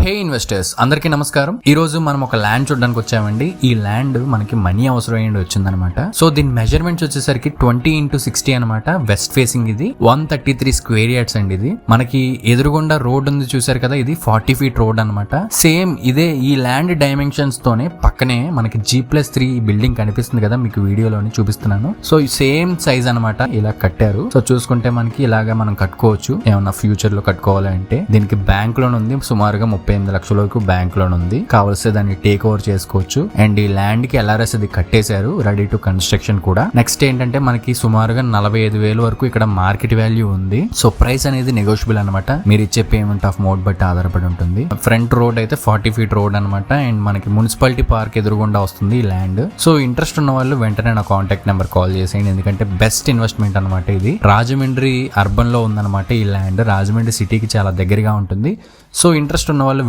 హే investors అందరికీ నమస్కారం. ఈ రోజు మనం ఒక ల్యాండ్ చూడడానికి వచ్చామండి. ఈ ల్యాండ్ మనకి మనీ అవసరం అయ్యి వచ్చిందనమాట. సో దీని మెజర్మెంట్స్ వచ్చేసరికి 20x60 అనమాట. వెస్ట్ ఫేసింగ్ ఇది 133 స్క్వేర్ యార్డ్స్ అండి. ఇది మనకి ఎదురుగుండా రోడ్ ఉంది చూసారు కదా, ఇది 40 ఫీట్ రోడ్ అనమాట. సేమ్ ఇదే ఈ ల్యాండ్ డైమెన్షన్స్ తోనే పక్కనే మనకి G+3 బిల్డింగ్ కనిపిస్తుంది కదా, మీకు వీడియోలోని చూపిస్తున్నాను. సో సేమ్ సైజ్ అనమాట, ఇలా కట్టారు. సో చూసుకుంటే మనకి ఇలాగా మనం కట్టుకోవచ్చు ఏమన్నా ఫ్యూచర్ లో కట్టుకోవాలంటే. దీనికి బ్యాంక్ లోన్ ఉంది, సుమారుగా 38 లక్షల వరకు బ్యాంక్ లోన్ ఉంది. కావలిస్తే దాన్ని టేక్ ఓవర్ చేసుకోవచ్చు. అండ్ ఈ ల్యాండ్ కి LRS అది కట్టేశారు, రెడీ టు కన్స్ట్రక్షన్ కూడా. నెక్స్ట్ ఏంటంటే మనకి సుమారుగా 45,000 వరకు ఇక్కడ మార్కెట్ వాల్యూ ఉంది. సో ప్రైస్ అనేది నెగోషియబుల్ అనమాట, మీరు ఇచ్చే పేమెంట్ ఆఫ్ మోడ్ బట్టి ఆధారపడి ఉంటుంది. ఫ్రంట్ రోడ్ అయితే 40 ఫీట్ రోడ్ అనమాట. అండ్ మనకి మున్సిపాలిటీ పార్క్ ఎదురుగుండా వస్తుంది ఈ ల్యాండ్. సో ఇంట్రెస్ట్ ఉన్న వాళ్ళు వెంటనే నా కాంటాక్ట్ నెంబర్ కాల్ చేసేయండి, ఎందుకంటే బెస్ట్ ఇన్వెస్ట్మెంట్ అనమాట ఇది. రాజమండ్రి అర్బన్ లో ఉందన్నమాట ఈ ల్యాండ్. రాజమండ్రి సిటీకి చాలా దగ్గరగా ఉంటుంది. సో ఇంట్రెస్ట్ ఉన్న వాళ్ళు